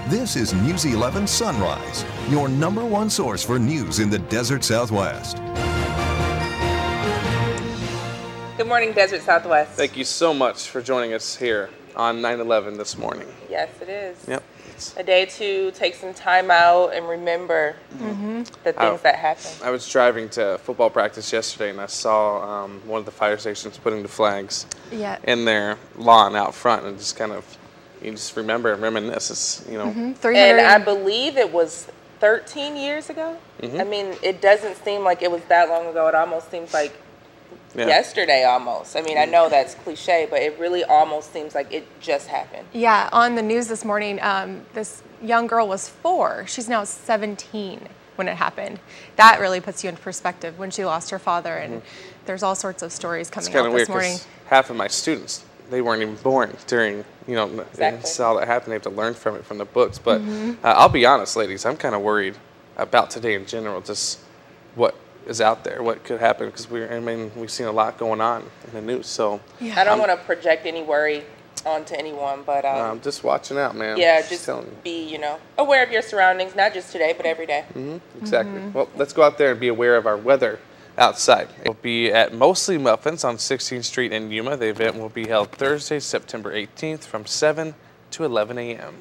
This is News 11 Sunrise, your #1 source for news in the Desert Southwest. Good morning, Desert Southwest. Thank you so much for joining us here on 9/11 this morning. Yes, it is. Yep. A day to take some time out and remember the things that happened. I was driving to football practice yesterday, and I saw one of the fire stations putting the flags in their lawn out front, and just kind of, you just remember and reminisce. It's, you know. And I believe it was 13 years ago. I mean, it doesn't seem like it was that long ago. It almost seems like yesterday almost. I mean, I know that's cliche, but it really almost seems like it just happened. Yeah, on the news this morning, this young girl was 4. She's now 17 when it happened. That really puts you into perspective when she lost her father, and there's all sorts of stories coming out this morning. It's kind of weird because half of my students, they weren't even born during, you know, saw that happen. They have to learn from it, from the books. But I'll be honest, ladies, I'm kind of worried about today in general, just what is out there, what could happen, because we've seen a lot going on in the news. So I don't want to project any worry onto anyone, but I'm just watching out, man. Yeah, just be, you know, aware of your surroundings, not just today, but every day. Exactly. Well, let's go out there and be aware of our weather outside. We'll be at Mostly Muffins on 16th Street in Yuma. The event will be held Thursday, September 18th from 7 to 11 a.m.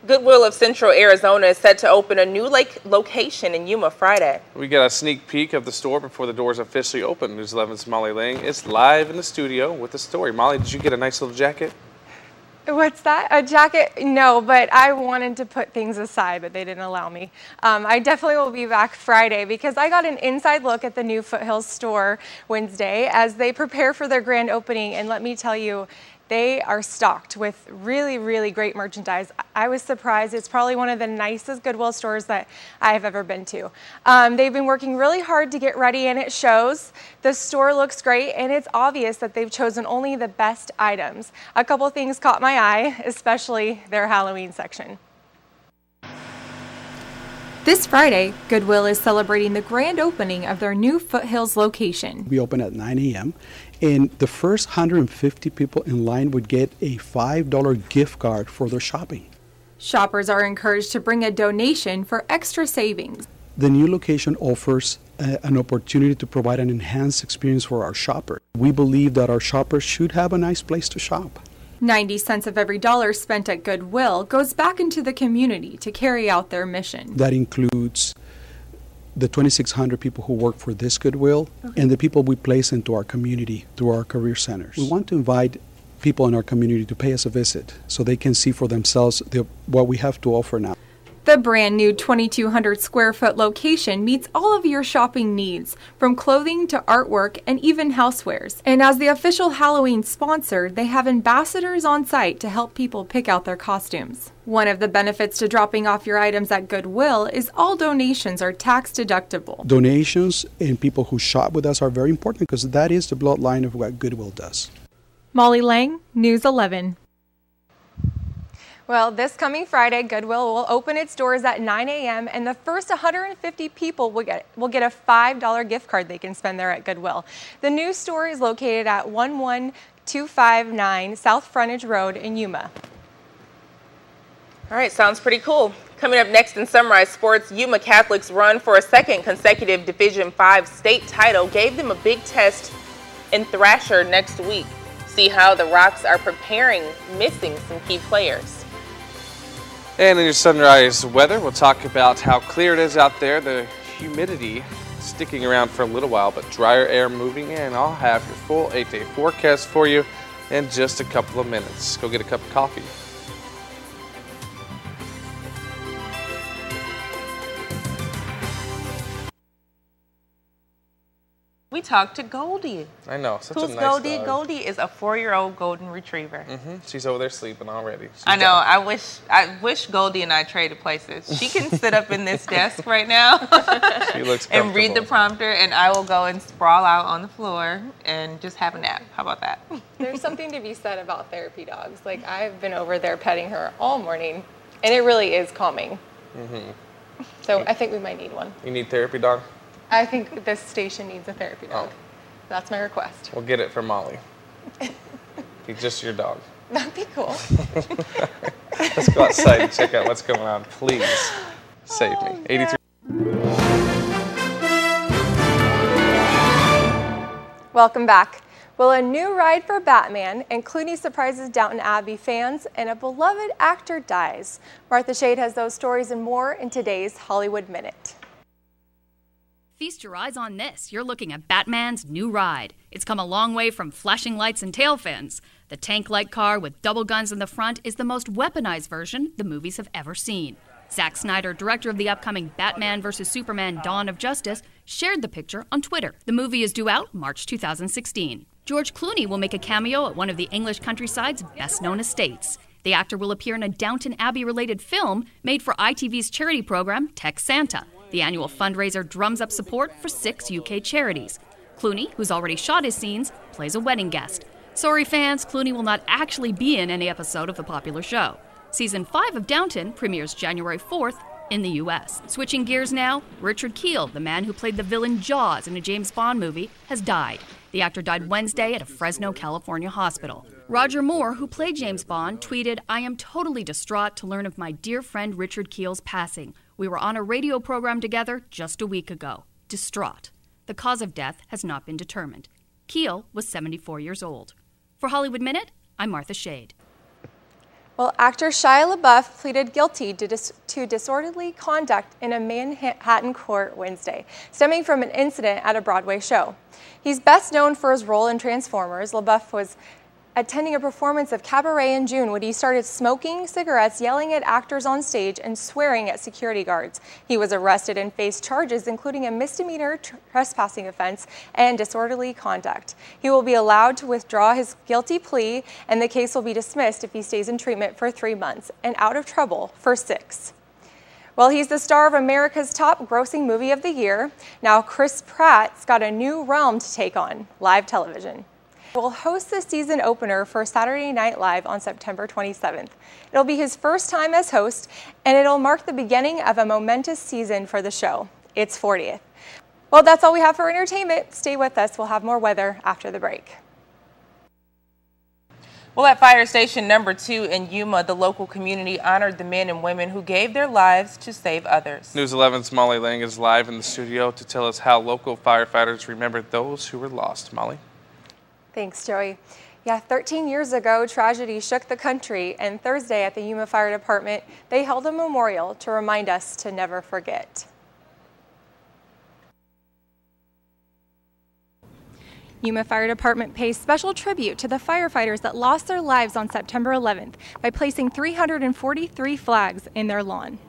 Goodwill of Central Arizona is set to open a new location in Yuma Friday. We got a sneak peek of the store before the doors officially open. News 11's Molly Lang is live in the studio with the story. Molly, did you get a nice little jacket? What's that? A jacket? No, but I wanted to put things aside, but they didn't allow me. I definitely will be back Friday because I got an inside look at the new Foothills store Wednesday as they prepare for their grand opening, and let me tell you, they are stocked with really, really great merchandise. I was surprised. It's probably one of the nicest Goodwill stores that I have ever been to. They've been working really hard to get ready, and it shows. The store looks great, and it's obvious that they've chosen only the best items. A couple things caught my eye, especially their Halloween section. This Friday, Goodwill is celebrating the grand opening of their new Foothills location. We open at 9 a.m. and the first 150 people in line would get a $5 gift card for their shopping. Shoppers are encouraged to bring a donation for extra savings. The new location offers an opportunity to provide an enhanced experience for our shoppers. We believe that our shoppers should have a nice place to shop. 90 cents of every dollar spent at Goodwill goes back into the community to carry out their mission. That includes the 2,600 people who work for this Goodwill and the people we place into our community through our career centers. We want to invite people in our community to pay us a visit so they can see for themselves what we have to offer now. The brand new 2,200 square foot location meets all of your shopping needs, from clothing to artwork and even housewares. And as the official Halloween sponsor, they have ambassadors on site to help people pick out their costumes. One of the benefits to dropping off your items at Goodwill is all donations are tax deductible. Donations and people who shop with us are very important because that is the bloodline of what Goodwill does. Molly Lang, News 11. Well, this coming Friday, Goodwill will open its doors at 9 a.m. and the first 150 people will get a $5 gift card they can spend there at Goodwill. The new store is located at 11259 South Frontage Road in Yuma. All right, sounds pretty cool. Coming up next in Sunrise Sports, Yuma Catholics' run for a second consecutive Division V state title gave them a big test in Thrasher next week. See how the Rocks are preparing, missing some key players. And in your Sunrise weather, we'll talk about how clear it is out there. The humidity sticking around for a little while, but drier air moving in. I'll have your full 8-day forecast for you in just a couple of minutes. Go get a cup of coffee. We talked to Goldie. I know, such a nice Goldie? dog. Goldie is a 4-year-old golden retriever. She's over there sleeping already. I know. I wish Goldie and I traded places. She can sit up in this desk right now She looks and read the prompter, and I will go and sprawl out on the floor and just have a nap. How about that? There's something to be said about therapy dogs. Like, I've been over there petting her all morning, and it really is calming. So I think we might need one. You need therapy dog? I think this station needs a therapy dog. That's my request. We'll get it for Molly. He's just your dog. That'd be cool. Let's go outside and check out what's going on. Please save me. 83. Welcome back. Well, a new ride for Batman, and Clooney surprises Downton Abbey fans, and a beloved actor dies. Martha Shade has those stories and more in today's Hollywood Minute. Feast your eyes on this. You're looking at Batman's new ride. It's come a long way from flashing lights and tail fins. The tank-like car with double guns in the front is the most weaponized version the movies have ever seen. Zack Snyder, director of the upcoming Batman vs. Superman Dawn of Justice, shared the picture on Twitter. The movie is due out March 2016. George Clooney will make a cameo at one of the English countryside's best-known estates. The actor will appear in a Downton Abbey-related film made for ITV's charity program, Tech Santa. The annual fundraiser drums up support for 6 UK charities. Clooney, who's already shot his scenes, plays a wedding guest. Sorry fans, Clooney will not actually be in any episode of the popular show. Season 5 of Downton premieres January 4th in the U.S. Switching gears now, Richard Kiel, the man who played the villain Jaws in a James Bond movie, has died. The actor died Wednesday at a Fresno, California hospital. Roger Moore, who played James Bond, tweeted, "I am totally distraught to learn of my dear friend Richard Kiel's passing. We were on a radio program together just a week ago. Distraught. The cause of death has not been determined." Kiel was 74 years old. For Hollywood Minute, I'm Martha Shade. Well, actor Shia LaBeouf pleaded guilty to disorderly conduct in a Manhattan court Wednesday, stemming from an incident at a Broadway show. He's best known for his role in Transformers. LaBeouf was attending a performance of Cabaret in June when he started smoking cigarettes, yelling at actors on stage, and swearing at security guards. He was arrested and faced charges including a misdemeanor trespassing offense and disorderly conduct. He will be allowed to withdraw his guilty plea, and the case will be dismissed if he stays in treatment for 3 months and out of trouble for 6. Well, he's the star of America's top grossing movie of the year. Now Chris Pratt's got a new realm to take on: live television. Will host the season opener for Saturday Night Live on September 27th. It'll be his first time as host, and it'll mark the beginning of a momentous season for the show. Its 40th. Well, that's all we have for entertainment. Stay with us. We'll have more weather after the break. Well, at Fire Station number 2 in Yuma, the local community honored the men and women who gave their lives to save others. News 11's Molly Lang is live in the studio to tell us how local firefighters remembered those who were lost. Molly? Thanks, Joey. Yeah, 13 years ago, tragedy shook the country, and Thursday at the Yuma Fire Department, they held a memorial to remind us to never forget. Yuma Fire Department pays special tribute to the firefighters that lost their lives on September 11th by placing 343 flags in their lawn.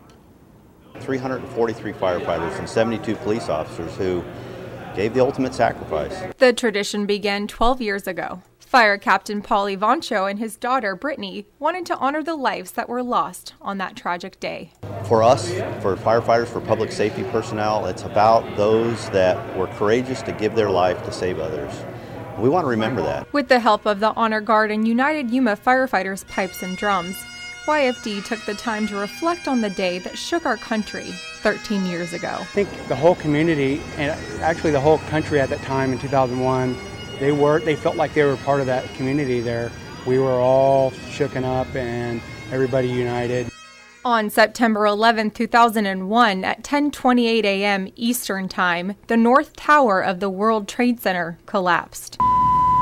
343 firefighters and 72 police officers who gave the ultimate sacrifice. The tradition began 12 years ago. Fire Captain Paul Ivancho and his daughter Brittany wanted to honor the lives that were lost on that tragic day. For us, for firefighters, for public safety personnel, it's about those that were courageous to give their life to save others. We want to remember that. With the help of the Honor Guard and United Yuma firefighters' pipes and drums, YFD took the time to reflect on the day that shook our country 13 years ago. I think the whole community, and actually the whole country at that time in 2001, they felt like they were part of that community there. We were all shooken up and everybody united. On September 11, 2001, at 10:28 a.m. Eastern Time, the North Tower of the World Trade Center collapsed.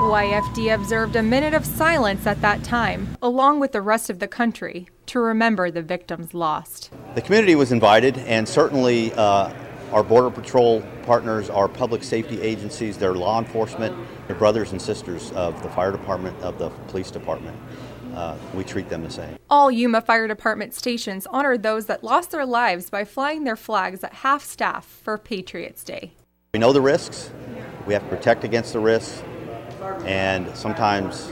YFD observed a minute of silence at that time, along with the rest of the country, to remember the victims lost. The community was invited, and certainly our Border Patrol partners, our public safety agencies, their law enforcement, their brothers and sisters of the fire department, of the police department. We treat them the same. All Yuma Fire Department stations honored those that lost their lives by flying their flags at half-staff for Patriots Day. We know the risks. We have to protect against the risks. And sometimes,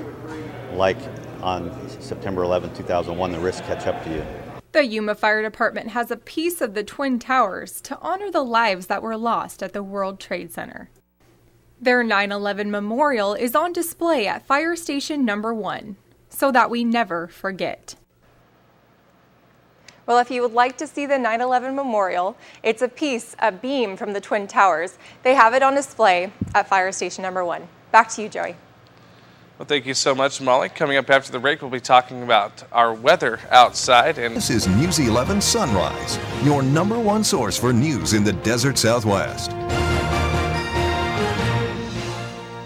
like on September 11, 2001, the risks catch up to you. The Yuma Fire Department has a piece of the Twin Towers to honor the lives that were lost at the World Trade Center. Their 9/11 memorial is on display at Fire Station number 1, so that we never forget. Well, if you would like to see the 9/11 memorial, it's a beam from the Twin Towers. They have it on display at Fire Station number 1. Back to you, Joey. Well, thank you so much, Molly. Coming up after the break, we'll be talking about our weather outside. And this is News 11 Sunrise, your #1 source for news in the desert Southwest.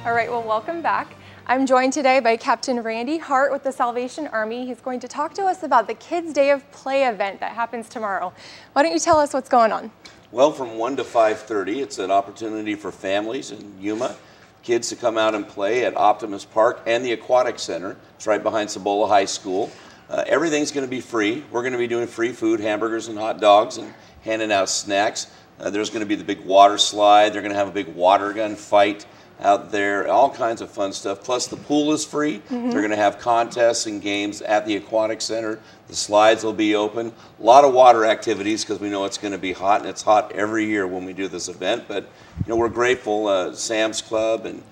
All right, well, welcome back. I'm joined today by Captain Randy Hart with the Salvation Army. He's going to talk to us about the Kids Day of Play event that happens tomorrow. Why don't you tell us what's going on? Well, from 1 to 5:30, it's an opportunity for families in Yuma, kids to come out and play at Optimus Park and the Aquatic Center. It's right behind Cibola High School. Everything's going to be free. We're going to be doing free food, hamburgers and hot dogs, and handing out snacks. There's going to be the big water slide. They're going to have a big water gun fight out there, all kinds of fun stuff. Plus the pool is free. They're going to have contests and games at the Aquatic Center. The slides will be open. A lot of water activities because we know it's going to be hot, and it's hot every year when we do this event. But you know, we're grateful. Sam's Club and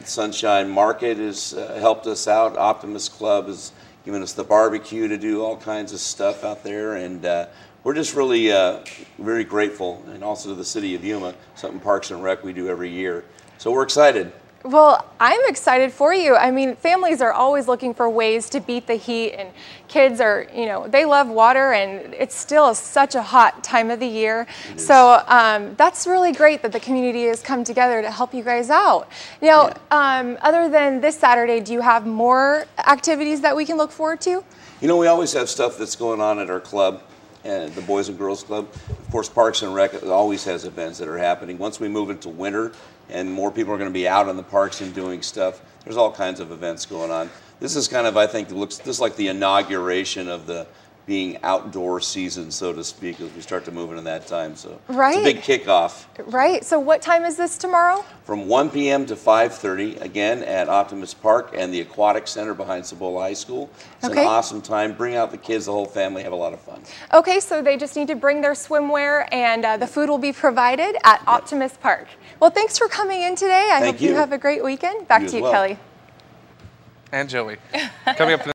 Sunshine Market has helped us out. Optimus Club has given us the barbecue to do all kinds of stuff out there, and we're just really very grateful, and also to the city of Yuma, something Parks and Rec we do every year. So we're excited. Well, I'm excited for you. I mean, families are always looking for ways to beat the heat, and kids are, you know, they love water, and it's still such a hot time of the year. So that's really great that the community has come together to help you guys out. Now, other than this Saturday, do you have more activities that we can look forward to? You know, we always have stuff that's going on at our club. And the Boys and Girls Club. Of course, Parks and Rec always has events that are happening. Once we move into winter and more people are going to be out in the parks and doing stuff, there's all kinds of events going on. This is kind of, I think, looks just like the inauguration of the being outdoor season, so to speak, as we start to move into that time. So it's a big kickoff. Right. So what time is this tomorrow? From 1 p.m. to 5:30, again at Optimus Park and the Aquatic Center behind Cibola High School. It's an awesome time. Bring out the kids, the whole family, have a lot of fun. Okay, so they just need to bring their swimwear, and the food will be provided at Optimus Park. Well, thanks for coming in today. I hope you have a great weekend. Back to you, Kelly. And Joey. Coming up